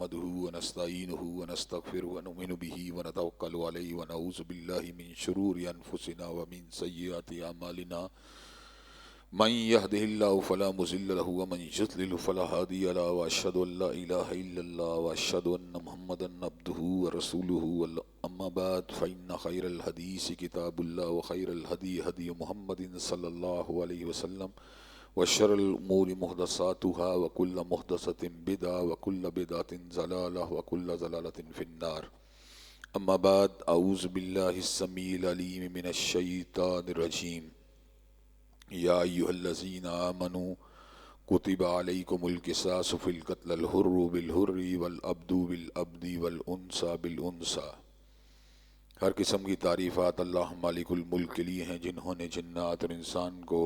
نحمده ونستعينه ونستغفره ونؤمن به ونتوكل عليه ونعوذ بالله من شرور أنفسنا ومن سيئات أعمالنا من يهده الله فلا مضل له ومن يضلل فلا هادي له وأشهد أن لا إله إلا الله وأشهد أن محمدا عبده ورسوله أما بعد فإن خير الحديث كتاب الله وخير الهدي هدي محمد صلى الله عليه وسلم وشر الأمور محدثاتها وكل محدثة بدعة وكل بدعة ضلالة وكل ضلالة في النار. أما بعد أعوذ بالله السميع العليم من الشيطان الرجيم. يا أيها الذين آمنوا كتب عليكم القصاص في القتل الحر بالحر والعبد بالعبد والأنثى بالأنثى. ہر قسم کی تعریفات اللہ مالک الملک کے لیے ہیں جنہوں نے جنات اور انسان کو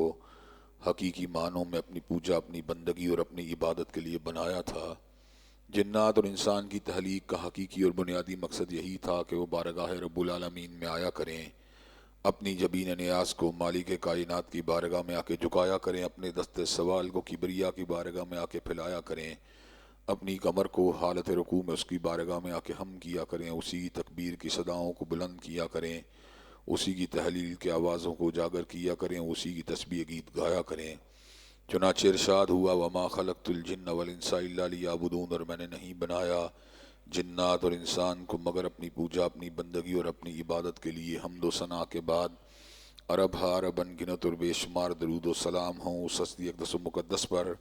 حقیقی معنوں میں اپنی پوجا، اپنی بندگی اور اپنی عبادت کے لیے بنایا تھا۔ جنات اور انسان کی تخلیق کا حقیقی اور بنیادی مقصد یہی تھا کہ وہ بارگاہ رب العالمین میں آیا کریں، اپنی جبین نیاز کو مالک کائنات کی بارگاہ میں آ کے جھکایا کریں، اپنے دست سوال کو کبریا کی بارگاہ میں آ کے پھیلایا کریں، اپنی کمر کو حالت رکوع میں اس کی بارگاہ میں آ کے ہم کیا کریں، اسی تکبیر کی صداؤں کو بلند کیا کریں، اسی کی تحلیل کے آوازوں کو اجاگر کیا کریں، اسی کی تسبیح گیت گایا کریں۔ چنانچہ ارشاد ہوا وما خلقت الجن والانس الا لیعبدون، اور میں نے نہیں بنایا جنات اور انسان کو مگر اپنی پوجا، اپنی بندگی اور اپنی عبادت کے لیے۔ حمد و ثنا کے بعد عرب ہا عرب انگنت اور بے شمار درود و سلام ہوں اس ہستی اقدس و مقدس پر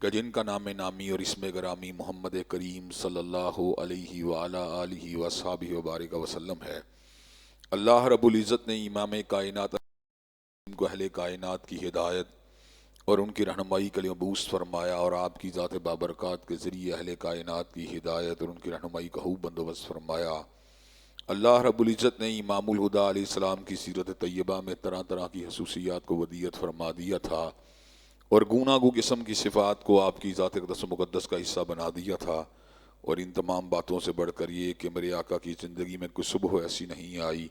کہ جن کا نام نامی اور اسم گرامی محمد کریم صلی اللہ علیہ وآلہ آلہ وصحبہ وبارک وسلم ہے۔ اللہ رب العزت نے امام کائنات کو اہل کائنات کی ہدایت اور ان کی رہنمائی کے لیے مبعوث فرمایا، اور آپ کی ذات بابرکات کے ذریعے اہل کائنات کی ہدایت اور ان کی رہنمائی کا خوب بندوبست فرمایا۔ اللہ رب العزت نے امام الہدیٰ علیہ السلام کی سیرت طیبہ میں طرح طرح کی خصوصیات کو ودیت فرما دیا تھا اور گوناگو قسم کی صفات کو آپ کی ذات اقدس و مقدس کا حصہ بنا دیا تھا۔ اور ان تمام باتوں سے بڑھ کر یہ کہ میرے آقا کی زندگی میں کوئی صبح ایسی نہیں آئی،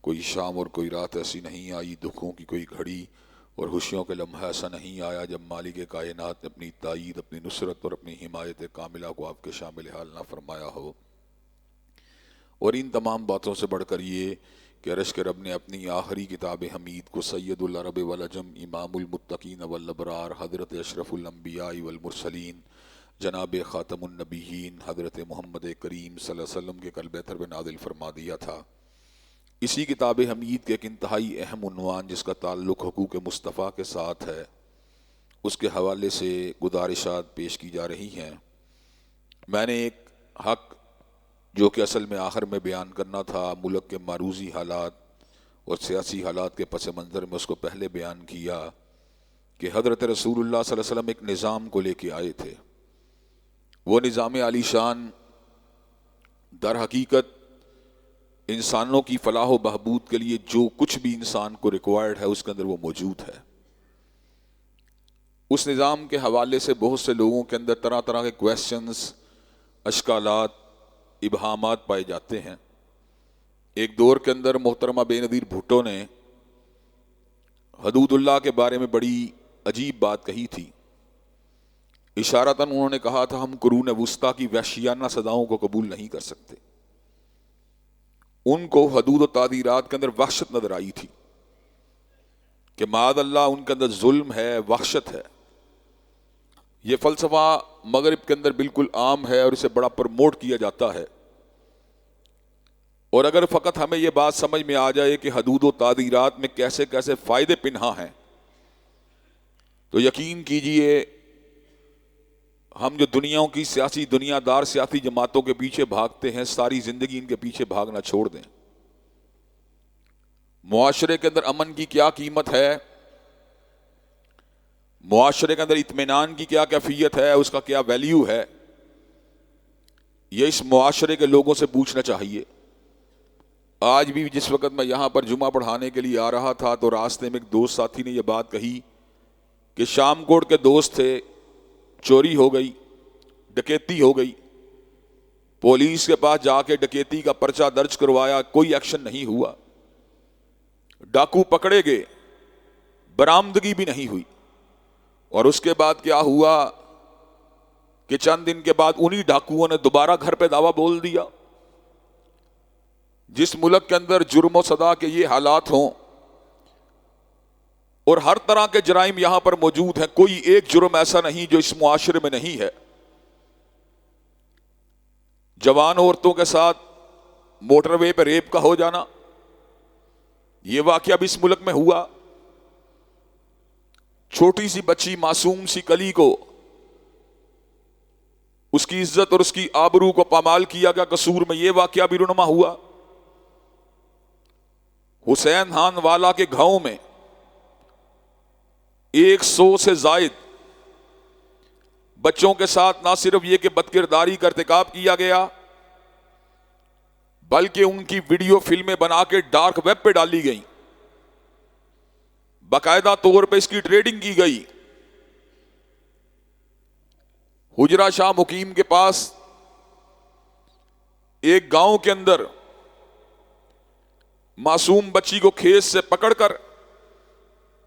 کوئی شام اور کوئی رات ایسی نہیں آئی، دکھوں کی کوئی گھڑی اور خوشیوں کے لمحہ ایسا نہیں آیا جب مالک کائنات نے اپنی تائید، اپنی نصرت اور اپنی حمایت کاملہ کو آپ کے شامل حال نہ فرمایا ہو۔ اور ان تمام باتوں سے بڑھ کر یہ کہ عرش کے رب نے اپنی آخری کتاب حمید کو سید العرب والعجم، امام المتقین والابرار، حضرت اشرف الانبیاء والمرسلین، جناب خاتم النبیین حضرت محمد کریم صلی اللہ علیہ وسلم کے قلب اطہر پہ نازل فرما دیا تھا۔ اسی کتاب حمید کے ایک انتہائی اہم عنوان جس کا تعلق حقوق مصطفیٰ کے ساتھ ہے، اس کے حوالے سے گزارشات پیش کی جا رہی ہیں۔ میں نے ایک حق جو کہ اصل میں آخر میں بیان کرنا تھا، ملک کے معروضی حالات اور سیاسی حالات کے پس منظر میں اس کو پہلے بیان کیا کہ حضرت رسول اللہ صلی اللہ علیہ وسلم ایک نظام کو لے کے آئے تھے۔ وہ نظام عالی شان در حقیقت انسانوں کی فلاح و بہبود کے لیے جو کچھ بھی انسان کو ریکوائرڈ ہے اس کے اندر وہ موجود ہے۔ اس نظام کے حوالے سے بہت سے لوگوں کے اندر طرح طرح کے کویسچنز، اشکالات، ابہامات پائے جاتے ہیں۔ ایک دور کے اندر محترمہ بے نظیر بھٹو نے حدود اللہ کے بارے میں بڑی عجیب بات کہی تھی۔ اشارتاً انہوں نے کہا تھا ہم قرون وسطیٰ کی وحشیانہ سزاؤں کو قبول نہیں کر سکتے۔ ان کو حدود و تعزیرات کے اندر وحشت نظر آئی تھی کہ معاذ اللہ ان کے اندر ظلم ہے، وحشت ہے۔ یہ فلسفہ مغرب کے اندر بالکل عام ہے اور اسے بڑا پرموٹ کیا جاتا ہے، اور اگر فقط ہمیں یہ بات سمجھ میں آ جائے کہ حدود و تعزیرات میں کیسے کیسے فائدے پنہاں ہیں تو یقین کیجئے ہم جو دنیاوں کی سیاسی دنیا دار سیاسی جماعتوں کے پیچھے بھاگتے ہیں ساری زندگی ان کے پیچھے بھاگنا چھوڑ دیں۔ معاشرے کے اندر امن کی کیا قیمت ہے، معاشرے کے اندر اطمینان کی کیا کیفیت ہے، اس کا کیا ویلیو ہے، یہ اس معاشرے کے لوگوں سے پوچھنا چاہیے۔ آج بھی جس وقت میں یہاں پر جمعہ پڑھانے کے لیے آ رہا تھا تو راستے میں ایک دوست ساتھی نے یہ بات کہی کہ شام کوٹ کے دوست تھے، چوری ہو گئی، ڈکیتی ہو گئی، پولیس کے پاس جا کے ڈکیتی کا پرچہ درج کروایا، کوئی ایکشن نہیں ہوا، ڈاکو پکڑے گئے، برآمدگی بھی نہیں ہوئی، اور اس کے بعد کیا ہوا کہ چند دن کے بعد انہی ڈاکوؤں نے دوبارہ گھر پہ دعویٰ بول دیا. جس ملک کے اندر جرم و صدا کے یہ حالات ہوں اور ہر طرح کے جرائم یہاں پر موجود ہیں, کوئی ایک جرم ایسا نہیں جو اس معاشرے میں نہیں ہے. جوان عورتوں کے ساتھ موٹر وے پہ ریپ کا ہو جانا, یہ واقعہ بھی اس ملک میں ہوا. چھوٹی سی بچی معصوم سی کلی کو اس کی عزت اور اس کی آبرو کو پامال کیا گیا قصور میں, یہ واقعہ بھی رونما ہوا. حسین خان والا کے گاؤں میں 100 سے زائد بچوں کے ساتھ نہ صرف یہ کہ بدکرداری کا ارتکاب کیا گیا بلکہ ان کی ویڈیو فلمیں بنا کے ڈارک ویب پہ ڈالی گئیں, باقاعدہ طور پہ اس کی ٹریڈنگ کی گئی. حجرہ شاہ مقیم کے پاس ایک گاؤں کے اندر معصوم بچی کو کھیت سے پکڑ کر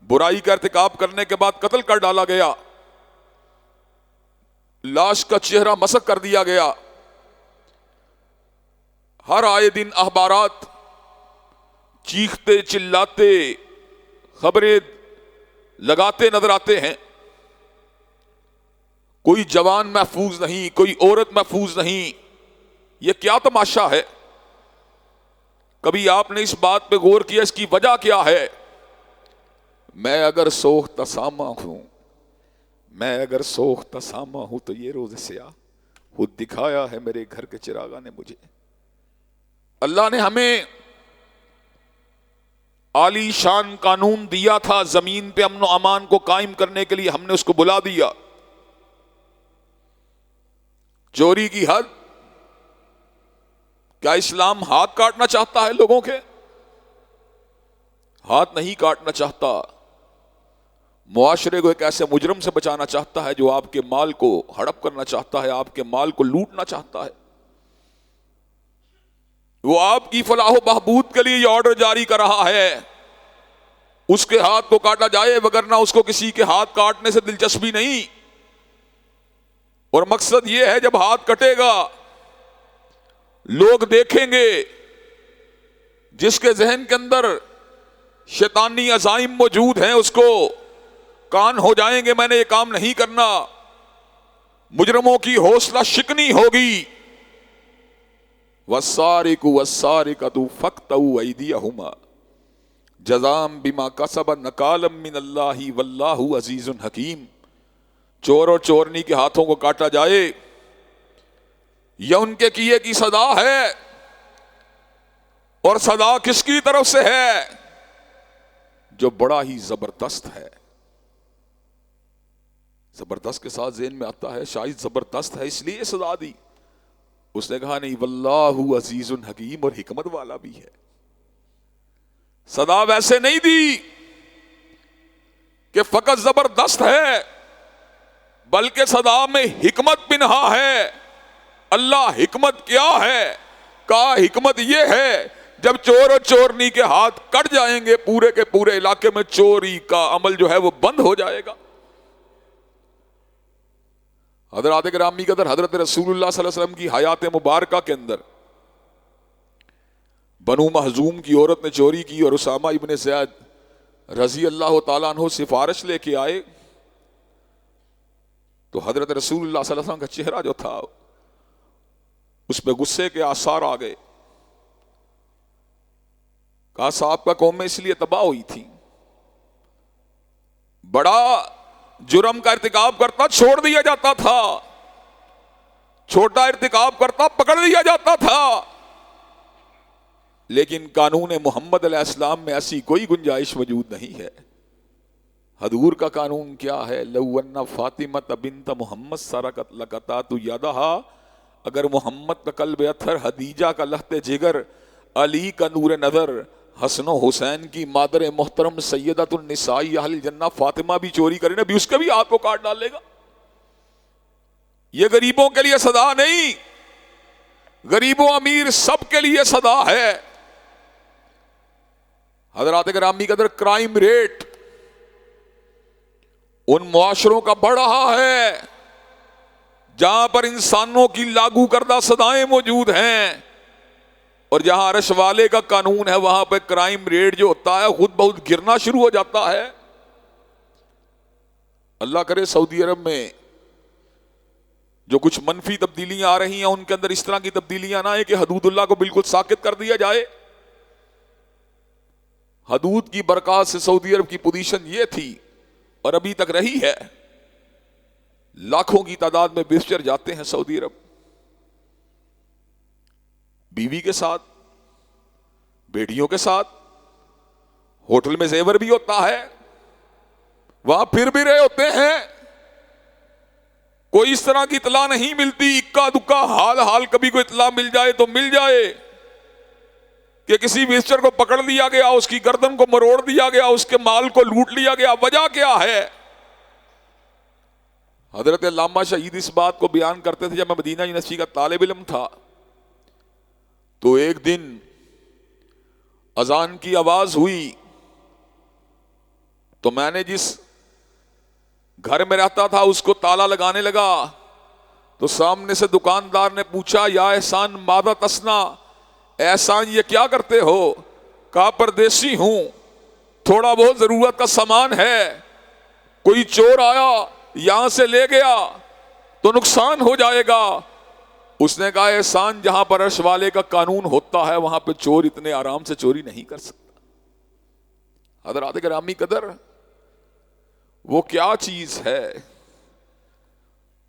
برائی کا ارتکاب کرنے کے بعد قتل کر ڈالا گیا. لاش کا چہرہ مسخ کر دیا گیا. ہر آئے دن اخبارات چیختے چلاتے خبریں لگاتے نظر آتے ہیں. کوئی جوان محفوظ نہیں, کوئی عورت محفوظ نہیں. یہ کیا تماشا ہے؟ کبھی آپ نے اس بات پہ غور کیا اس کی وجہ کیا ہے؟ میں اگر سوختہ سامہ ہوں, میں اگر سوختہ سامہ ہوں تو یہ روز سیاہ خود دکھایا ہے میرے گھر کے چراغاں نے مجھے. اللہ نے ہمیں عالی شان قانون دیا تھا, زمین پہ امن و امان کو قائم کرنے کے لیے ہم نے اس کو بلا دیا. چوری کی حد, کیا اسلام ہاتھ کاٹنا چاہتا ہے لوگوں کے؟ ہاتھ نہیں کاٹنا چاہتا. معاشرے کو ایک ایسے مجرم سے بچانا چاہتا ہے جو آپ کے مال کو ہڑپ کرنا چاہتا ہے, آپ کے مال کو لوٹنا چاہتا ہے. وہ آپ کی فلاح و بہبود کے لیے یہ آرڈر جاری کر رہا ہے, اس کے ہاتھ کو کاٹا جائے, وگرنہ اس کو کسی کے ہاتھ کاٹنے سے دلچسپی نہیں. اور مقصد یہ ہے جب ہاتھ کٹے گا لوگ دیکھیں گے جس کے ذہن کے اندر شیطانی عزائم موجود ہیں اس کو کان ہو جائیں گے, میں نے یہ کام نہیں کرنا. مجرموں کی حوصلہ شکنی ہوگی. والسارق والسارقۃ فاقطعوا ایدیہما جزاء بما کسبا نکالا من اللہ واللہ عزیز حکیم. چور اور چورنی کے ہاتھوں کو کاٹا جائے, یہ ان کے کیے کی سزا ہے. اور سزا کس کی طرف سے ہے؟ جو بڑا ہی زبردست ہے. زبردست کے ساتھ ذہن میں آتا ہے شاید زبردست ہے اس لیے سزا دی. اس نے کہا نہیں, واللہ عزیز حکیم, اور حکمت والا بھی ہے. سزا ویسے نہیں دی کہ فقط زبردست ہے, بلکہ سزا میں حکمت پنہا ہے. اللہ حکمت کیا ہے؟ کہا حکمت یہ ہے جب چور اور چورنی کے ہاتھ کٹ جائیں گے پورے کے پورے علاقے میں چوری کا عمل جو ہے وہ بند ہو جائے گا. حضرات گرامی قدر, حضرت رسول اللہ صلی اللہ علیہ وسلم کی حیات مبارکہ کے اندر بنو مخزوم کی عورت نے چوری کی اور اسامہ ابن زید رضی اللہ تعالیٰ عنہ سفارش لے کے آئے تو حضرت رسول اللہ صلی اللہ علیہ وسلم کا چہرہ جو تھا اس پہ غصے کے آثار آ گئے. کہا صاحب کا قوم میں اس لیے تباہ ہوئی تھی, بڑا جرم کا ارتکاب کرتا چھوڑ دیا جاتا تھا, چھوٹا ارتکاب کرتا پکڑ لیا جاتا تھا. لیکن قانون محمد علیہ السلام میں ایسی کوئی گنجائش موجود نہیں ہے. حضور کا قانون کیا ہے؟ لو ان فاطمہ بنت محمد سرقت لقطعت یدہا, اگر محمد کا قلب اطہر, خدیجہ کا لخت جگر, علی کا نور نظر, حسن و حسین کی مادر محترم سیدۃ النساء اہل الجنہ فاطمہ بھی چوری کرے نا, بھی اس کے بھی ہاتھ کو کاٹ ڈالے گا. یہ غریبوں کے لیے سزا نہیں, غریب و امیر سب کے لیے سزا ہے. حضرات گرامی قدر, کرائم ریٹ ان معاشروں کا بڑھ رہا ہے جہاں پر انسانوں کی لاگو کردہ سزائیں موجود ہیں، اور جہاں عرش والے کا قانون ہے، وہاں پہ کرائم ریٹ جو ہوتا ہے خود بہت گرنا شروع ہو جاتا ہے۔ اللہ کرے سعودی عرب میں جو کچھ منفی تبدیلیاں آ رہی ہیں ان کے اندر اس طرح کی تبدیلیاں نہ آئے کہ حدود اللہ کو بالکل ساقط کر دیا جائے۔ حدود کی برکات سے سعودی عرب کی پوزیشن یہ تھی اور ابھی تک رہی ہے، لاکھوں کی تعداد میں وزٹر جاتے ہیں سعودی عرب، بیوی کے ساتھ، بیٹیوں کے ساتھ، ہوٹل میں زیور بھی ہوتا ہے، وہاں پھر بھی رہے ہوتے ہیں، کوئی اس طرح کی اطلاع نہیں ملتی، اکا دکا حال کبھی کوئی اطلاع مل جائے تو مل جائے کہ کسی وزٹر کو پکڑ لیا گیا، اس کی گردن کو مروڑ دیا گیا، اس کے مال کو لوٹ لیا گیا، وجہ کیا ہے؟ حضرت علامہ شہید اس بات کو بیان کرتے تھے، جب میں مدینہ یونیورسٹی کا طالب علم تھا تو ایک دن اذان کی آواز ہوئی تو میں نے جس گھر میں رہتا تھا اس کو تالا لگانے لگا تو سامنے سے دکاندار نے پوچھا، یا احسان ماذا تصنع، احسان یہ کیا کرتے ہو؟ کہا پردیسی ہوں، تھوڑا بہت ضرورت کا سامان ہے، کوئی چور آیا یہاں سے لے گیا تو نقصان ہو جائے گا۔ اس نے کہا احسان جہاں پر عرش والے کا قانون ہوتا ہے وہاں پہ چور اتنے آرام سے چوری نہیں کر سکتا۔ حضرات گرامی قدر، وہ کیا چیز ہے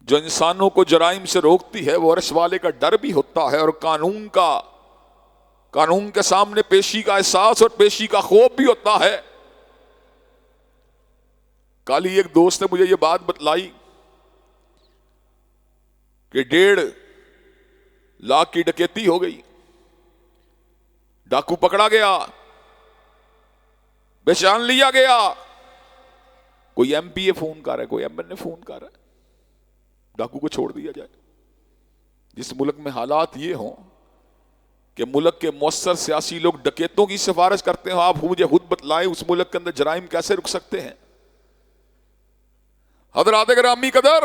جو انسانوں کو جرائم سے روکتی ہے؟ وہ عرش والے کا ڈر بھی ہوتا ہے، اور قانون کے سامنے پیشی کا احساس اور پیشی کا خوف بھی ہوتا ہے۔ کل ہی ایک دوست نے مجھے یہ بات بتلائی کہ 1.5 لاکھ کی ڈکیتی ہو گئی، ڈاکو پکڑا گیا، پہچان لیا گیا، کوئی ایم پی اے فون کر رہا ہے، کوئی ایم این اے فون کر رہا ہے، ڈاکو کو چھوڑ دیا جائے۔ جس ملک میں حالات یہ ہوں کہ ملک کے مؤثر سیاسی لوگ ڈکیتوں کی سفارش کرتے ہیں، آپ مجھے خود بتلائیں اس ملک کے اندر جرائم کیسے رک سکتے ہیں؟ حضرات گرامی قدر،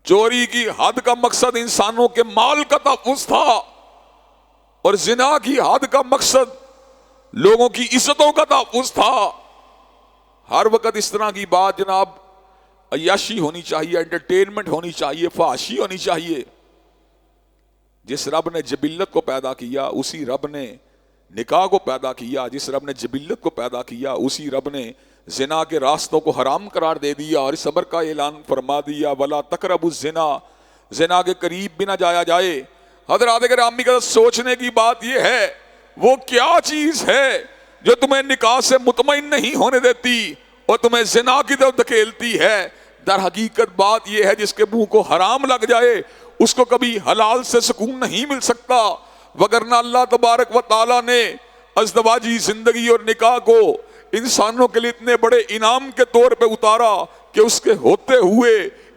چوری کی حد کا مقصد انسانوں کے مال کا تحفظ تھا، اور زنا کی حد کا مقصد لوگوں کی عزتوں کا تحفظ تھا۔ ہر وقت اس طرح کی بات جناب، عیاشی ہونی چاہیے، انٹرٹینمنٹ ہونی چاہیے، فحاشی ہونی چاہیے۔ جس رب نے جبلت کو پیدا کیا اسی رب نے نکاح کو پیدا کیا، جس رب نے جبلت کو پیدا کیا اسی رب نے زنا کے راستوں کو حرام قرار دے دیا اور اس امر کا اعلان فرما دیا، وَلَا تَقْرَبُوا الزِّنَا، زنا کے قریب بھی نہ جایا جائے۔ حضرات گرامی کا سوچنے کی بات یہ ہے، وہ کیا چیز ہے جو تمہیں نکاح سے مطمئن نہیں ہونے دیتی اور تمہیں زنا کی طرف دھکیلتی ہے؟ در حقیقت بات یہ ہے، جس کے منہ کو حرام لگ جائے اس کو کبھی حلال سے سکون نہیں مل سکتا، وگرنہ اللہ تبارک و تعالی نے ازدواجی زندگی اور نکاح کو انسانوں کے لیے اتنے بڑے انعام کے طور پہ اتارا کہ اس کے ہوتے ہوئے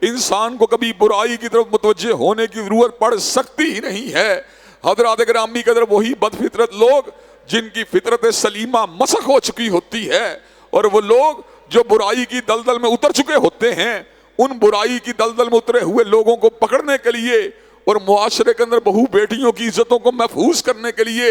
انسان کو کبھی برائی کی طرف متوجہ ہونے کی ضرورت پڑ سکتی ہی نہیں ہے۔ حضرات گرامی قدر، وہی بد فطرت لوگ جن کی فطرت سلیمہ مسخ ہو چکی ہوتی ہے، اور وہ لوگ جو برائی کی دلدل میں اتر چکے ہوتے ہیں، ان برائی کی دلدل میں اترے ہوئے لوگوں کو پکڑنے کے لیے اور معاشرے کے اندر بہو بیٹیوں کی عزتوں کو محفوظ کرنے کے لیے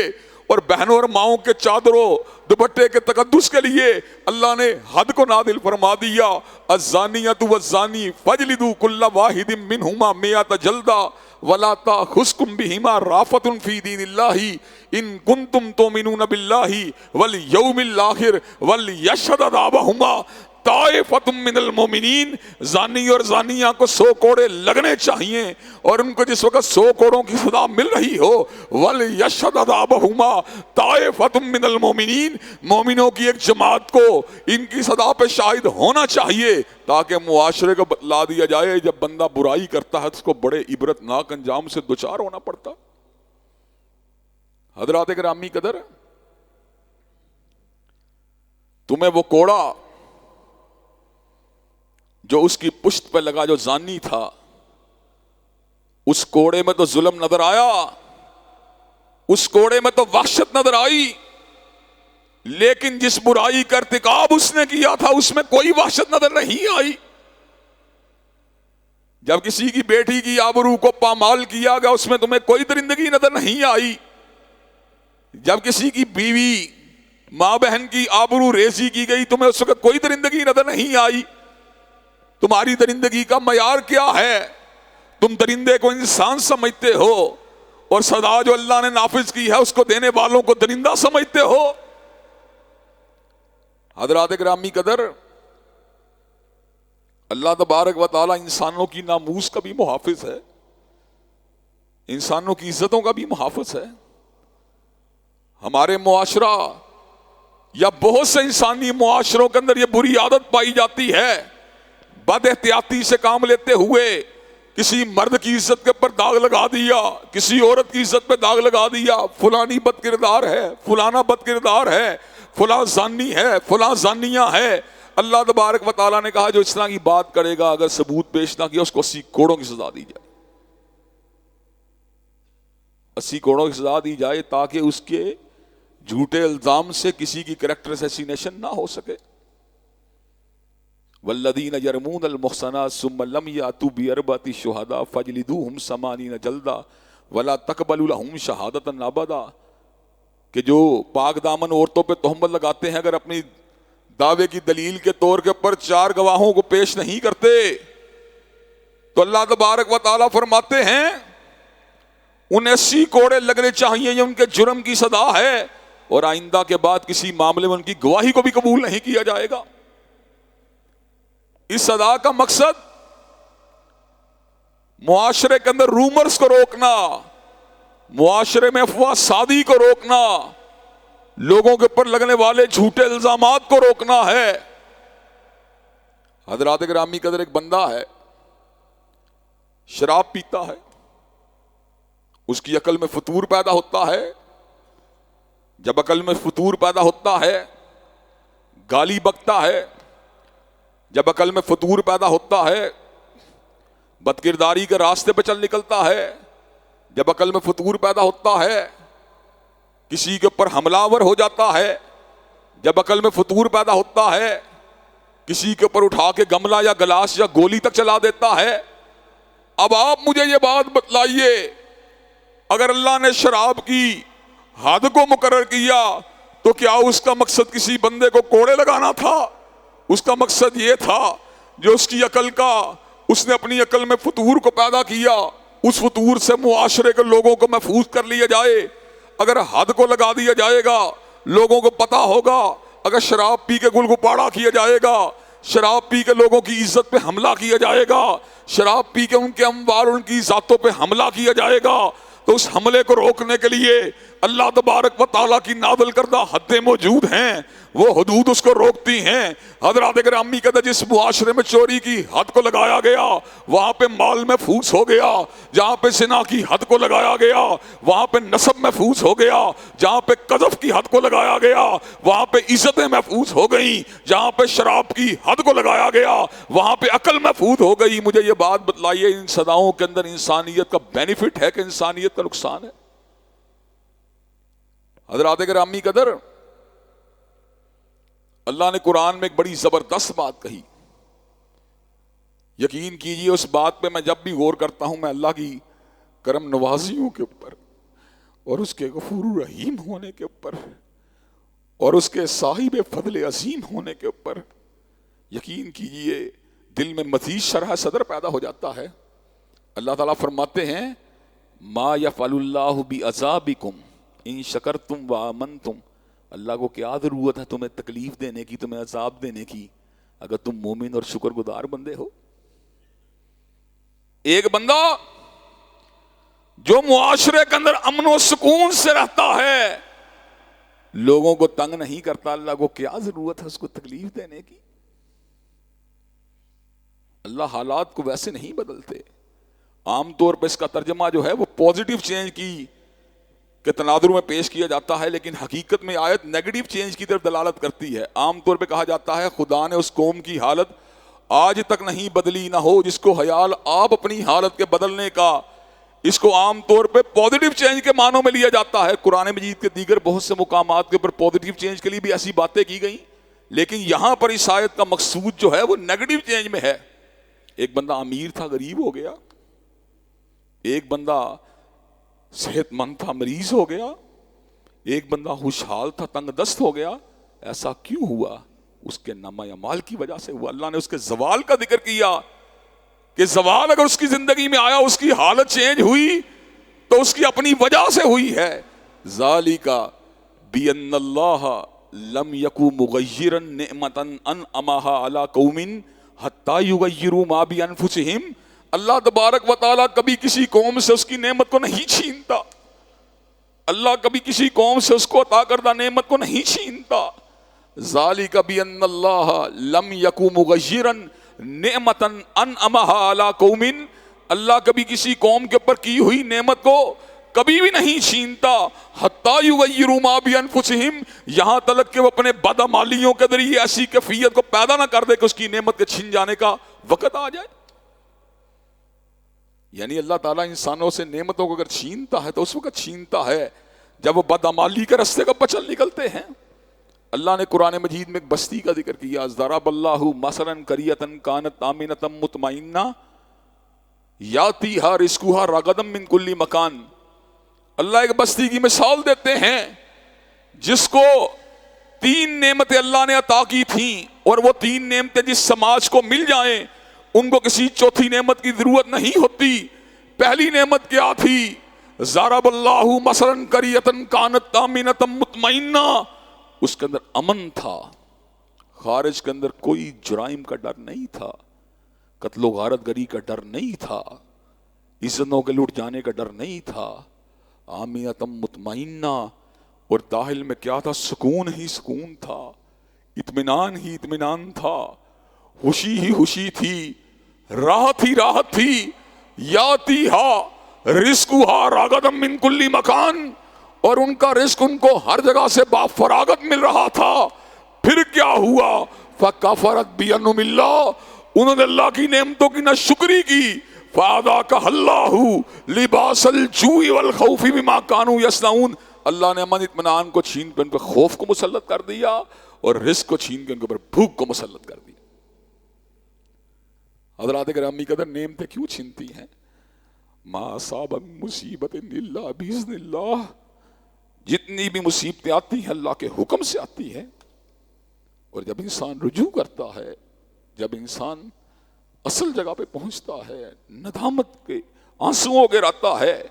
اور بہنوں اور ماؤں کے چادروں دوپٹے کے تقدس کے لیے اللہ نے حد کو نادل فرما دیا، الزانیۃ والزانی فاجلدوا کل واحد منہما 100 جلدہ ولا تأخذکم بہما رأفۃ فی دین اللہ ان کنتم تؤمنون باللہ والیوم الآخر ولیشہد عذابہما طائفۃ من المؤمنین۔ زانی اور زانیہ کو 100 کوڑے لگنے چاہیے، اور ان کو جس وقت 100 کوڑوں کی سزا مل رہی ہو، وَلْيَشْهَدْ عَذَابَهُمَا طَائِفَةٌ مِّنَ الْمُؤْمِنِينَ، مومنوں کی ایک جماعت کو ان کی سزا پہ شاہد ہونا چاہیے، تاکہ معاشرے کو بتلا دیا جائے جب بندہ برائی کرتا ہے اس کو بڑے عبرتناک انجام سے دوچار ہونا پڑتا۔ حضرات گرامی قدر، تمہیں وہ کوڑا جو اس کی پشت پہ لگا جو زانی تھا، اس کوڑے میں تو ظلم نظر آیا، اس کوڑے میں تو وحشت نظر آئی، لیکن جس برائی کا ارتکاب اس نے کیا تھا اس میں کوئی وحشت نظر نہیں آئی۔ جب کسی کی بیٹی کی آبرو کو پامال کیا گیا اس میں تمہیں کوئی درندگی نظر نہیں آئی، جب کسی کی بیوی ماں بہن کی آبرو ریزی کی گئی تمہیں اس وقت کوئی درندگی نظر نہیں آئی۔ تمہاری درندگی کا معیار کیا ہے؟ تم درندے کو انسان سمجھتے ہو اور سزا جو اللہ نے نافذ کی ہے اس کو دینے والوں کو درندہ سمجھتے ہو۔ حضرات گرامی قدر، اللہ تبارک و تعالی انسانوں کی ناموس کا بھی محافظ ہے، انسانوں کی عزتوں کا بھی محافظ ہے۔ ہمارے معاشرہ یا بہت سے انسانی معاشروں کے اندر یہ بری عادت پائی جاتی ہے، بد احتیاطی سے کام لیتے ہوئے کسی مرد کی عزت کے اوپر داغ لگا دیا، کسی عورت کی عزت پہ داغ لگا دیا، فلانی بد کردار ہے، فلانا بد کردار ہے، فلاں زانی ہے، فلاں زانیہ ہے۔ اللہ تبارک و تعالیٰ نے کہا جو اس طرح کی بات کرے گا اگر ثبوت پیش نہ کیا اس کو 80 کوڑوں کی سزا دی جائے، 80 کوڑوں کی سزا دی جائے تاکہ اس کے جھوٹے الزام سے کسی کی کریکٹر اسیسینیشن نہ ہو سکے۔ والذین یرمون المحصنات ثم لم یاتوا باربعۃ شہداء فاجلدوہم 80 جلدہ ولا تقبلوا لهم شہادۃ ابدا، کہ جو پاک دامن عورتوں پہ تہمت لگاتے ہیں اگر اپنی دعوے کی دلیل کے طور کے اوپر 4 گواہوں کو پیش نہیں کرتے تو اللہ تبارک و تعالیٰ فرماتے ہیں انہیں 80 کوڑے لگنے چاہیے، یہ ان کے جرم کی سزا ہے، اور آئندہ کے بعد کسی معاملے میں ان کی گواہی کو بھی قبول نہیں کیا جائے گا۔ اس سزا کا مقصد معاشرے کے اندر رومرز کو روکنا، معاشرے میں افواہ سادی کو روکنا، لوگوں کے اوپر لگنے والے جھوٹے الزامات کو روکنا ہے۔ حضرات گرامی قدر، ایک بندہ ہے شراب پیتا ہے، اس کی عقل میں فطور پیدا ہوتا ہے، جب عقل میں فطور پیدا ہوتا ہے گالی بکتا ہے، جب عقل میں فطور پیدا ہوتا ہے بد کرداری کے راستے پہ چل نکلتا ہے، جب عقل میں فطور پیدا ہوتا ہے کسی کے اوپر حملہ آور ہو جاتا ہے، جب عقل میں فطور پیدا ہوتا ہے کسی کے اوپر اٹھا کے گملہ یا گلاس یا گولی تک چلا دیتا ہے۔ اب آپ مجھے یہ بات بتلائیے، اگر اللہ نے شراب کی حد کو مقرر کیا تو کیا اس کا مقصد کسی بندے کو کوڑے لگانا تھا؟ اس کا مقصد یہ تھا جو اس کی عقل کا، اس نے اپنی عقل میں فطور کو پیدا کیا، اس فطور سے معاشرے کے لوگوں کو محفوظ کر لیا جائے۔ اگر حد کو لگا دیا جائے گا لوگوں کو پتا ہوگا، اگر شراب پی کے گل گپاڑا کیا جائے گا، شراب پی کے لوگوں کی عزت پہ حملہ کیا جائے گا، شراب پی کے ان کے اموال ان کی ذاتوں پہ حملہ کیا جائے گا، تو اس حملے کو روکنے کے لیے اللہ تبارک و تعالیٰ کی نازل کردہ حدیں موجود ہیں، وہ حدود اس کو روکتی ہیں۔ حضرات گرامی کہتے جس معاشرے میں چوری کی حد کو لگایا گیا وہاں پہ مال محفوظ ہو گیا، جہاں پہ زنا کی حد کو لگایا گیا وہاں پہ نسب محفوظ ہو گیا، جہاں پہ قذف کی حد کو لگایا گیا وہاں پہ عزتیں محفوظ ہو گئیں، جہاں پہ شراب کی حد کو لگایا گیا وہاں پہ عقل محفوظ ہو گئی۔ مجھے یہ بات بتلائیے ان سزاؤں کے اندر انسانیت کا بینیفٹ ہے کہ انسانیت کا نقصان ہے؟ حضرات گرامی قدر، اللہ نے قرآن میں ایک بڑی زبردست بات کہی، یقین کیجئے اس بات پہ میں جب بھی غور کرتا ہوں میں اللہ کی کرم نوازیوں کے اوپر اور اس کے غفور رحیم ہونے کے اوپر اور اس کے صاحب فضل عظیم ہونے کے اوپر یقین کیجئے دل میں مزید شرح صدر پیدا ہو جاتا ہے۔ اللہ تعالیٰ فرماتے ہیں ما یفعل اللہ بعذابکم ان شکرتم وآمنتم، اللہ کو کیا ضرورت ہے تمہیں تکلیف دینے کی، تمہیں عذاب دینے کی، اگر تم مومن اور شکر گزار بندے ہو۔ ایک بندہ جو معاشرے کے اندر امن و سکون سے رہتا ہے، لوگوں کو تنگ نہیں کرتا، اللہ کو کیا ضرورت ہے اس کو تکلیف دینے کی؟ اللہ حالات کو ویسے نہیں بدلتے۔ عام طور پہ اس کا ترجمہ جو ہے وہ پازیٹیو چینج کی کہ تناظر میں پیش کیا جاتا ہے، لیکن حقیقت میں آیت نیگیٹو چینج کی طرف دلالت کرتی ہے۔ عام طور پہ کہا جاتا ہے خدا نے اس قوم کی حالت آج تک نہیں بدلی نہ ہو جس کو خیال آپ اپنی حالت کے بدلنے کا، اس کو عام طور پہ پازیٹیو چینج کے معنوں میں لیا جاتا ہے۔ قرآن مجید کے دیگر بہت سے مقامات کے اوپر پازیٹیو چینج کے لیے بھی ایسی باتیں کی گئیں، لیکن یہاں پر اس آیت کا مقصود جو ہے وہ نیگیٹو چینج میں ہے۔ ایک بندہ امیر تھا غریب ہو گیا، ایک بندہ صحت مند تھا مریض ہو گیا، ایک بندہ خوشحال تھا تنگ دست ہو گیا. ایسا کیوں ہوا؟ اس کے نامہ اعمال کی وجہ سے ہوا. اللہ نے اس کے زوال کا ذکر کیا کہ زوال اگر اس کی زندگی میں آیا، اس کی حالت چینج ہوئی تو اس کی اپنی وجہ سے ہوئی ہے. ذالک بأن اللہ لم یکو مغیرا نعمتا انعمها علی قوم حتی یغیروا ما بانفسہم. اللہ تبارک و تعالیٰ کبھی کسی قوم سے اس کی نعمت کو نہیں چھینتا. اللہ کبھی کسی قوم سے اس کو عطا کردہ نعمت کو نہیں چھینتا. ذالک بأن اللہ لم یکو مغیرا نعمتا انعمها علی قوم. اللہ کبھی کسی قوم کے اوپر کی ہوئی نعمت کو کبھی بھی نہیں چھینتا. حتی یغیروا ما بانفسہم، یہاں تلک کہ وہ اپنے بدعمالیوں کے ذریعے ایسی کیفیت کو پیدا نہ کر دے کہ اس کی نعمت کے چھین جانے کا وقت آ جائے. یعنی اللہ تعالیٰ انسانوں سے نعمتوں کو اگر چھینتا ہے تو اس وقت چھینتا ہے جب وہ بدعمالی کے راستے کا پچل نکلتے ہیں. اللہ نے قرآن مجید میں ایک بستی کا ذکر کیا، ضرب اللہ مثلا قریۃ کانت آمنۃ مطمئنہ یاتیہا رزقہا رغدا من کل مکان. اللہ ایک بستی کی مثال دیتے ہیں جس کو 3 نعمتیں اللہ نے عطا کی تھیں، اور وہ 3 نعمتیں جس سماج کو مل جائیں ان کو کسی چوتھی نعمت کی ضرورت نہیں ہوتی. پہلی نعمت کیا تھی؟ ضرب اللہ مثلا قریۃ کانت آمنۃ مطمئنہ. اس کے اندر امن تھا، خارج کے اندر کوئی جرائم کا ڈر نہیں تھا، قتل و غارت گری کا ڈر نہیں تھا، عزتوں کے لوٹ جانے کا ڈر نہیں تھا. آمنۃ مطمئنہ. اور داخل میں کیا تھا؟ سکون ہی سکون تھا، اطمینان ہی اطمینان تھا، خوشی ہی خوشی تھی، راحت ہی راحت تھی. یاتیہا رزقہا رغدا من کل مکان. اور ان کا رزق ان کو ہر جگہ سے بافراغت مل رہا تھا. پھر کیا ہوا؟ فکفرت بانعم اللہ. انہوں نے اللہ کی نعمتوں کی نہ شکری کی. فاذاقها اللہ لباس الجوع والخوف بما كانوا يصنعون. اللہ نے امن اطمینان کو چھین کر ان پہ خوف کو مسلط کر دیا اور رزق کو چھین کے ان کے اوپر بھوک کو مسلط کر دیا. حضرات گرامی قدر، نعمتیں کیوں چھینتی ہیں؟ ما اصاب من مصیبت الا باذن اللہ. جتنی بھی مصیبتیں آتی ہیں اللہ کے حکم سے آتی ہیں. اور جب انسان رجوع کرتا ہے، جب انسان اصل جگہ پہ پہنچتا ہے، ندامت کے آنسوؤں گراتا ہے،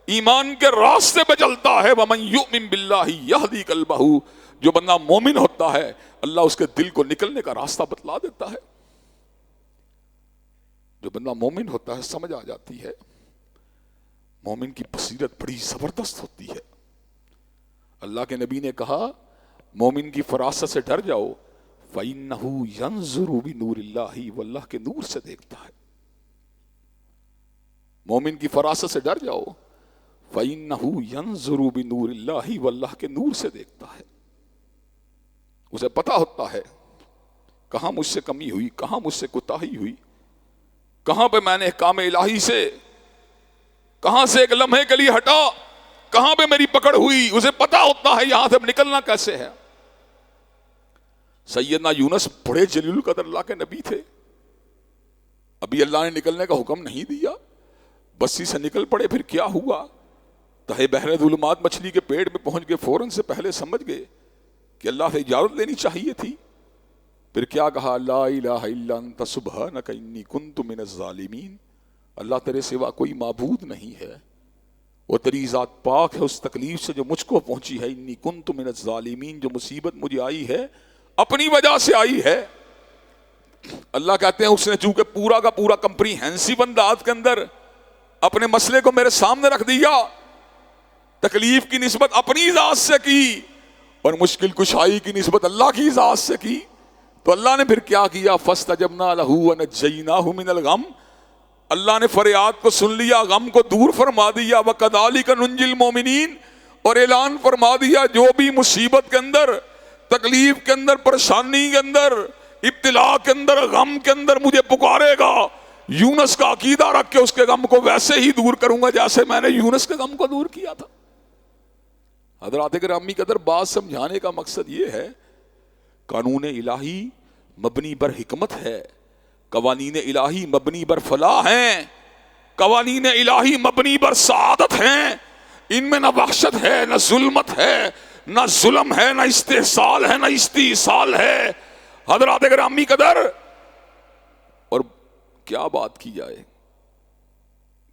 ایمان کے راستے پہ چلتا ہے، وَمَن يُؤْمِن بِاللَّهِ يَهْدِي قَلْبَهُ. جو بندہ مومن ہوتا ہے اللہ اس کے دل کو نکلنے کا راستہ بتلا دیتا ہے. جو بندہ مومن ہوتا ہے سمجھ آ جاتی ہے. مومن کی بصیرت بڑی زبردست ہوتی ہے. اللہ کے نبی نے کہا مومن کی فراست سے ڈر جاؤ، فَإِنَّهُ يَنظُرُ بِنُورِ اللَّهِ. وہ اللہ کے نور سے دیکھتا ہے. مومن کی فراست سے ڈر جاؤ، فَإِنَّهُ يَنظُرُ بِنُورِ اللَّهِ. وہ اللہ کے نور سے دیکھتا ہے. اسے پتا ہوتا ہے کہاں مجھ سے کمی ہوئی، کہاں مجھ سے کوتاہی ہوئی، کہاں پہ میں نے احکام الہی سے، کہاں سے ایک لمحے کے لیے ہٹا، کہاں پہ میری پکڑ ہوئی. اسے پتا ہوتا ہے یہاں سے نکلنا کیسے ہے. سیدنا یونس بڑے جلیل القدر اللہ کے نبی تھے. ابھی اللہ نے نکلنے کا حکم نہیں دیا، بستی سے نکل پڑے. پھر کیا ہوا؟ تہے بحر ظلمات مچھلی کے پیٹ میں پہنچ گئے. فوراً سے پہلے سمجھ گئے کہ اللہ سے اجازت لینی چاہیے تھی. پھر کیا کہا؟ لا الہ الا انت سبحانک انی کنت من الظالمین. اللہ تیرے سوا کوئی معبود نہیں ہے، وہ تیری ذات پاک ہے اس تکلیف سے جو مجھ کو پہنچی ہے. انی کنت من الظالمین. جو مصیبت مجھے آئی ہے اپنی وجہ سے آئی ہے. اللہ کہتے ہیں اس نے چونکہ پورا کا پورا کمپریہنسو انداز کے اندر اپنے مسئلے کو میرے سامنے رکھ دیا، تکلیف کی نسبت اپنی ذات سے کی اور مشکل کشائی کی نسبت اللہ کی ذات سے کی. تو اللہ نے پھر کیا کیا؟ فاستجبنا لہ ونجیناہ من الغم. اللہ نے فریاد کو سن لیا، غم کو دور فرما دیا. وکذالک ننجی المومنین. اور اعلان فرما دیا جو بھی مصیبت کے اندر، تکلیف کے اندر، پریشانی کے اندر، ابتلا کے اندر، غم کے اندر مجھے پکارے گا، یونس کا عقیدہ رکھ کے اس کے غم کو ویسے ہی دور کروں گا جیسے میں نے یونس کے غم کو دور کیا تھا. حضرات گرامی قدر، بات سمجھانے کا مقصد یہ ہے قانون الہی مبنی بر حکمت ہے. قوانین الہی مبنی بر فلاح ہیں، قوانین الہی مبنی بر سعادت ہیں، ان میں نہ وحشت ہے، نہ ظلمت ہے، نہ ظلم ہے، نہ استحصال ہے، نہ استحصال ہے۔ حضرات گرامی قدر، اور کیا بات کی جائے،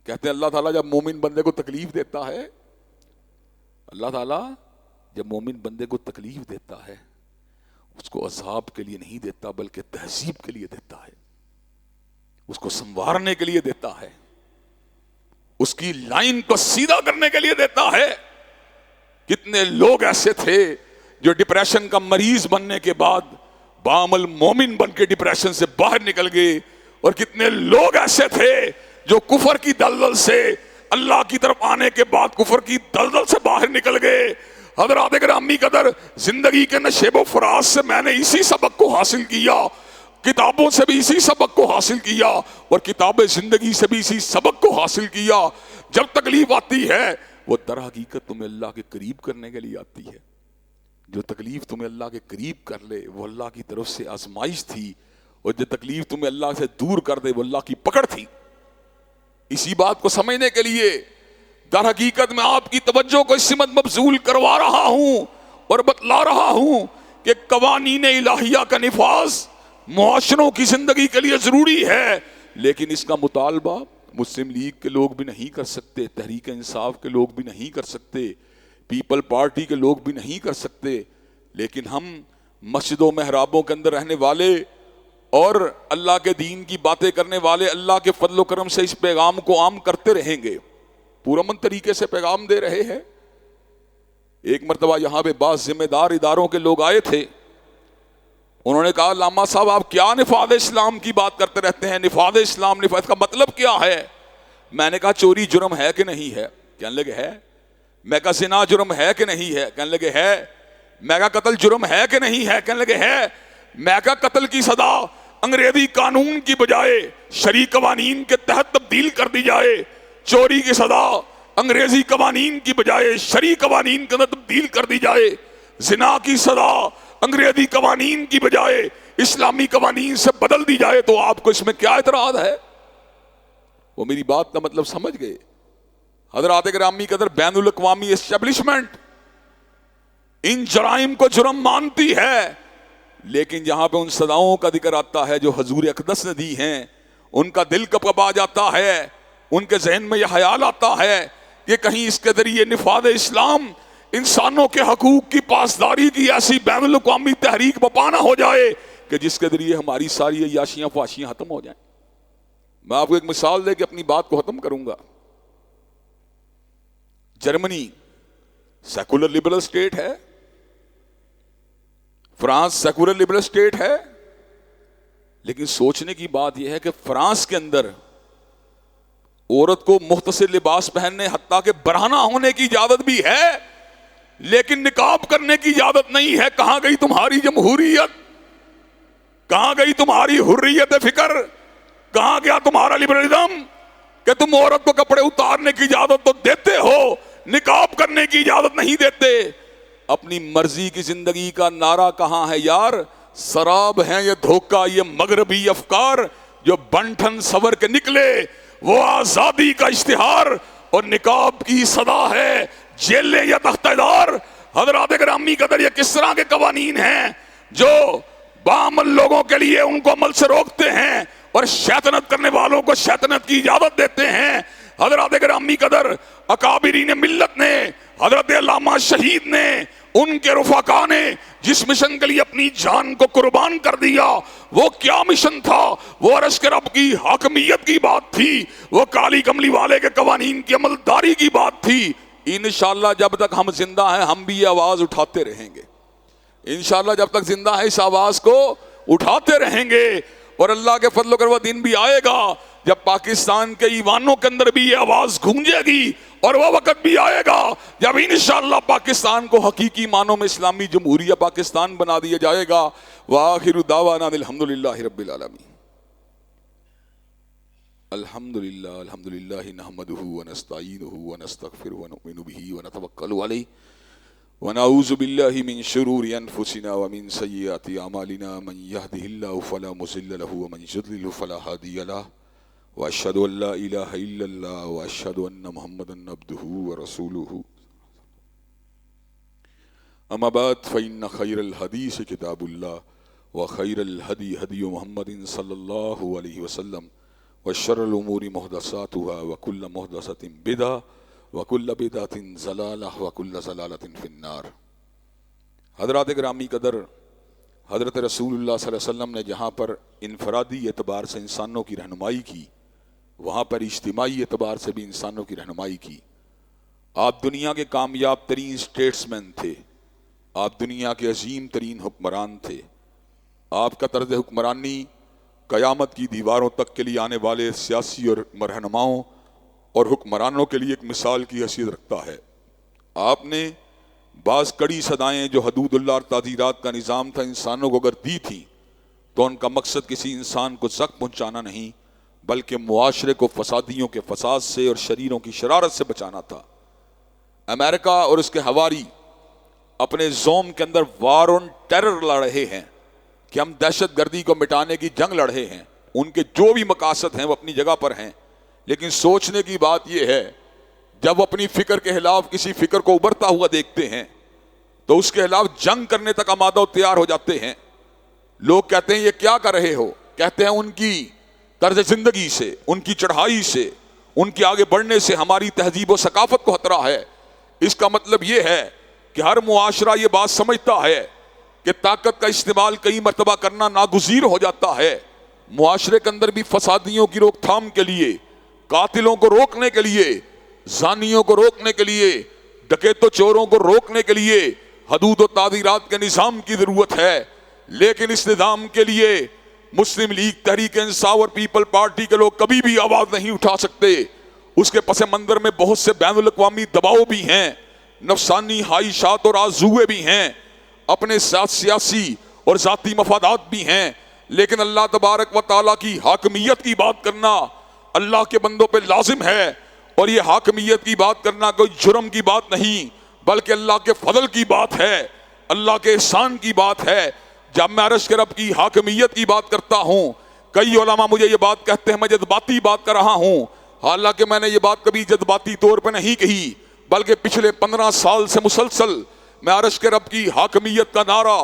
کہتے ہیں اللہ تعالیٰ جب مومن بندے کو تکلیف دیتا ہے، اللہ تعالیٰ جب مومن بندے کو تکلیف دیتا ہے اس کو عذاب کے لیے نہیں دیتا بلکہ تہذیب کے لیے دیتا ہے، اس کو سنوارنے کے لیے دیتا ہے، اس کی لائن کو سیدھا کرنے کے لیے دیتا ہے۔ کتنے لوگ ایسے تھے جو ڈپریشن کا مریض بننے کے بعد بعمل مومن بن کے ڈپریشن سے باہر نکل گئے، اور کتنے لوگ ایسے تھے جو کفر کی دلدل سے اللہ کی طرف آنے کے بعد کفر کی دلدل سے باہر نکل گئے۔ حضرات گرامی قدر، زندگی کے نشیب و فراز سے میں نے اسی سبق کو حاصل کیا، کتابوں سے بھی اسی سبق کو حاصل کیا، اور کتاب زندگی سے بھی اسی سبق کو حاصل کیا۔ جب تکلیف آتی ہے وہ در حقیقت تمہیں اللہ کے قریب کرنے کے لیے آتی ہے۔ جو تکلیف تمہیں اللہ کے قریب کر لے وہ اللہ کی طرف سے آزمائش تھی، اور جو تکلیف تمہیں اللہ سے دور کر دے وہ اللہ کی پکڑ تھی۔ اسی بات کو سمجھنے کے لیے در حقیقت میں آپ کی توجہ کو اس سمت مبذول کروا رہا ہوں اور بتلا رہا ہوں کہ قوانین الہیہ کا نفاذ معاشروں کی زندگی کے لیے ضروری ہے، لیکن اس کا مطالبہ مسلم لیگ کے لوگ بھی نہیں کر سکتے، تحریک انصاف کے لوگ بھی نہیں کر سکتے، پیپل پارٹی کے لوگ بھی نہیں کر سکتے، لیکن ہم مسجدوں محرابوں کے اندر رہنے والے اور اللہ کے دین کی باتیں کرنے والے اللہ کے فضل و کرم سے اس پیغام کو عام کرتے رہیں گے، پرامن طریقے سے پیغام دے رہے ہیں۔ ایک مرتبہ یہاں پہ بعض ذمہ دار اداروں کے لوگ آئے تھے، انہوں نے کہا علامہ صاحب آپ کیا نفاذ اسلام کی بات کرتے رہتے ہیں، نفاذ اسلام، نفاذ کا مطلب کیا ہے؟ میں نے کہا چوری جرم ہے کہ نہیں ہے؟ کہنے لگے ہے۔ میں کہا زنا جرم ہے کہ نہیں ہے؟ کہنے لگے ہے۔ میں کہا قتل جرم ہے کہ نہیں ہے؟ کہنے لگے ہے۔ میں کہا قتل کی سزا انگریزی قانون کی بجائے شرعی قوانین کے تحت تبدیل کر دی جائے، چوری کی سزا انگریزی قوانین کی بجائے شرعی قوانین کے اندر تبدیل کر دی جائے، زنا کی سزا انگریزی قوانین کی بجائے اسلامی قوانین سے بدل دی جائے، تو آپ کو اس میں کیا اعتراض ہے؟ وہ میری بات کا مطلب سمجھ گئے۔ حضرات گرامی قدر، بین الاقوامی اسٹیبلشمنٹ ان جرائم کو جرم مانتی ہے، لیکن جہاں پہ ان سزاؤں کا ذکر آتا ہے جو حضور اقدس نے دی ہیں، ان کا دل کب آ جاتا ہے، ان کے ذہن میں یہ خیال آتا ہے کہ کہیں اس کے ذریعے نفاذ اسلام انسانوں کے حقوق کی پاسداری کی ایسی بین الاقوامی تحریک بپا نہ ہو جائے کہ جس کے ذریعے ہماری ساری عیاشیاں فحاشیاں ختم ہو جائیں۔ میں آپ کو ایک مثال دے کے اپنی بات کو ختم کروں گا۔ جرمنی سیکولر لبرل اسٹیٹ ہے، فرانس سیکولر لبرل اسٹیٹ ہے، لیکن سوچنے کی بات یہ ہے کہ فرانس کے اندر عورت کو مختصر لباس پہننے حتیٰ کہ برہنہ ہونے کی اجازت بھی ہے، لیکن نقاب کرنے کی اجازت نہیں ہے۔ کہاں گئی تمہاری جمہوریت؟ کہاں گئی تمہاری حریت فکر؟ کہاں گیا تمہارا لبرلزم کہ تم عورت کو کپڑے اتارنے کی اجازت تو دیتے ہو، نقاب کرنے کی اجازت نہیں دیتے؟ اپنی مرضی کی زندگی کا نعرہ کہاں ہے یار؟ سراب ہیں یہ دھوکہ، یہ مغربی افکار جو بنٹھن سور کے نکلے، وہ آزادی کا اشتہار اور نقاب کی صدا ہے جیلیں یا تختہ دار۔ حضرات گرامی قدر، یہ کس طرح کے قوانین ہیں جو بعمل لوگوں کے لیے ان کو عمل سے روکتے ہیں اور شیطنت کرنے والوں کو شیطنت کی اجازت دیتے ہیں۔ حضرات گرامی قدر، اکابرین ملت نے، حضرت علامہ شہید نے، ان کے رفقا نے جس مشن کے لیے اپنی جان کو قربان کر دیا، وہ کیا مشن تھا؟ وہ عرش کے رب کی حاکمیت کی بات تھی، وہ کالی کملی والے کے قوانین کی عملداری کی بات تھی۔ انشاءاللہ جب تک ہم زندہ ہیں ہم بھی یہ آواز اٹھاتے رہیں گے، انشاءاللہ جب تک زندہ ہے اس آواز کو اٹھاتے رہیں گے، اور اللہ کے فضل و کرم دن بھی آئے گا جب پاکستان کے ایوانوں کے اندر بھی یہ آواز گونجے گی، اور وہ وقت بھی آئے گا جب انشاءاللہ پاکستان کو حقیقی معنوں میں اسلامی جمہوریہ پاکستان بنا دیا جائے گا۔ وآخر دعوانا الحمدللہ رب العالمین۔ الحمدللہ نحمدہ ونستعینہ ونستغفرہ ونؤمن بہ ونتوکل علیہ ونعوذ باللہ من شرور انفسنا ومن سیئات اعمالنا من يهده الله فلا مضل له ومن يضلل فلا هادي له واشهد ان لا اله الا الله واشهد ان محمدا عبده ورسوله اما بعد فان خير الحديث كتاب الله وخير الهدي هدي محمد صلى الله عليه وسلم وشر الامور محدثاتها وكل محدثة بدعة وَكُلَّ بِدْعَةٍ ضَلَالَةٍ وَكُلَّ ضَلَالَةٍ فِي النَّارِ۔ حضرات گرامی قدر، حضرت رسول اللہ صلی اللہ علیہ وسلم نے جہاں پر انفرادی اعتبار سے انسانوں کی رہنمائی کی، وہاں پر اجتماعی اعتبار سے بھی انسانوں کی رہنمائی کی۔ آپ دنیا کے کامیاب ترین اسٹیٹسمین تھے، آپ دنیا کے عظیم ترین حکمران تھے، آپ کا طرز حکمرانی قیامت کی دیواروں تک کے لیے آنے والے سیاسی اور رہنماؤں اور حکمرانوں کے لیے ایک مثال کی حیثیت رکھتا ہے۔ آپ نے بعض کڑی صدائیں جو حدود اللہ اور تعزیرات کا نظام تھا انسانوں کو اگر دی تھی تو ان کا مقصد کسی انسان کو زخم پہنچانا نہیں بلکہ معاشرے کو فسادیوں کے فساد سے اور شریروں کی شرارت سے بچانا تھا۔ امریکہ اور اس کے ہواری اپنے زوم کے اندر وار آن ٹیرر لڑ رہے ہیں کہ ہم دہشت گردی کو مٹانے کی جنگ لڑ رہے ہیں۔ ان کے جو بھی مقاصد ہیں وہ اپنی جگہ پر ہیں، لیکن سوچنے کی بات یہ ہے جب وہ اپنی فکر کے خلاف کسی فکر کو ابھرتا ہوا دیکھتے ہیں تو اس کے خلاف جنگ کرنے تک آمادہ و تیار ہو جاتے ہیں۔ لوگ کہتے ہیں یہ کیا کر رہے ہو؟ کہتے ہیں ان کی طرز زندگی سے، ان کی چڑھائی سے، ان کے آگے بڑھنے سے ہماری تہذیب و ثقافت کو خطرہ ہے۔ اس کا مطلب یہ ہے کہ ہر معاشرہ یہ بات سمجھتا ہے کہ طاقت کا استعمال کئی مرتبہ کرنا ناگزیر ہو جاتا ہے۔ معاشرے کے اندر بھی فسادیوں کی روک تھام کے لیے، قاتلوں کو روکنے کے لیے، زانیوں کو روکنے کے لیے، ڈکیتوں چوروں کو روکنے کے لیے حدود و تعزیرات کے نظام کی ضرورت ہے۔ لیکن اس نظام کے لیے مسلم لیگ، تحریک انصاف اور پیپل پارٹی کے لوگ کبھی بھی آواز نہیں اٹھا سکتے۔ اس کے پس منظر میں بہت سے بین الاقوامی دباؤ بھی ہیں، نفسانی خواہشات اور آرزوئیں بھی ہیں، اپنے سیاسی اور ذاتی مفادات بھی ہیں، لیکن اللہ تبارک و تعالیٰ کی حاکمیت کی بات کرنا اللہ کے بندوں پہ لازم ہے۔ اور یہ حاکمیت کی بات کرنا کوئی جرم کی بات نہیں بلکہ اللہ کے فضل کی بات ہے، اللہ کے احسان کی بات ہے۔ جب میں عرش کے رب کی حاکمیت کی بات کرتا ہوں، کئی علماء مجھے یہ بات کہتے ہیں میں جذباتی بات کر رہا ہوں، حالانکہ میں نے یہ بات کبھی جذباتی طور پہ نہیں کہی بلکہ پچھلے 15 سال سے مسلسل میں عرش کے رب کی حاکمیت کا نعرہ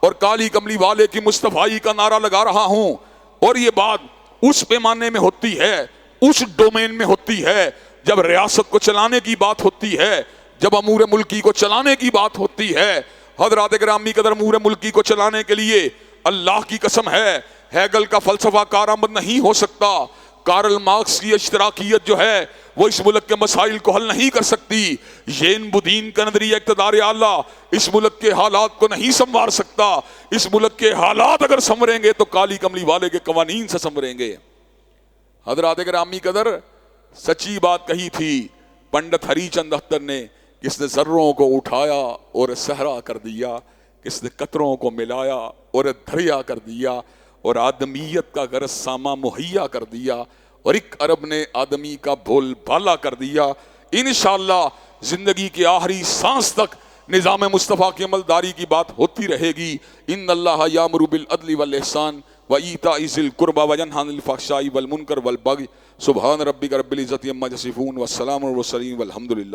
اور کالی کملی والے کی مصطفائی کا نعرہ لگا رہا ہوں۔ اور یہ بات اس پیمانے میں ہوتی ہے، اس ڈومین میں ہوتی ہے جب ریاست کو چلانے کی بات ہوتی ہے، جب امور ملکی کو چلانے کی بات ہوتی ہے۔ حضرات گرامی قدر، امور ملکی کو چلانے کے لیے اللہ کی قسم ہے ہیگل کا فلسفہ کارآمد نہیں ہو سکتا، کارل مارکس کی اشتراکیت جو ہے وہ اس ملک کے مسائل کو حل نہیں کر سکتی، یین بودین کا نظریہ اقتدار اعلیٰ اس ملک کے حالات کو نہیں سنوار سکتا۔ اس ملک کے حالات اگر سنوریں گے تو کالی کملی والے کے قوانین سے سنوریں گے۔ حضرات گرامی قدر، سچی بات کہی تھی پنڈت ہری چند اختر نے، کس نے ذروں کو اٹھایا اور صحرا کر دیا، کس نے قطروں کو ملایا اور دریا کر دیا، اور آدمیت کا غرض ساما مہیا کر دیا، اور ایک عرب نے آدمی کا بول بالا کر دیا۔ انشاءاللہ زندگی کے آخری سانس تک نظام مصطفیٰ کی عملداری کی بات ہوتی رہے گی۔ ان اللہ یامر بالعدل والاحسان وایتاء ذی القربی وینہی عن الفحشاء والمنکر والبغی سبحان ربک رب العزۃ عما یصفون والسلام علی المرسلین والحمد للہ۔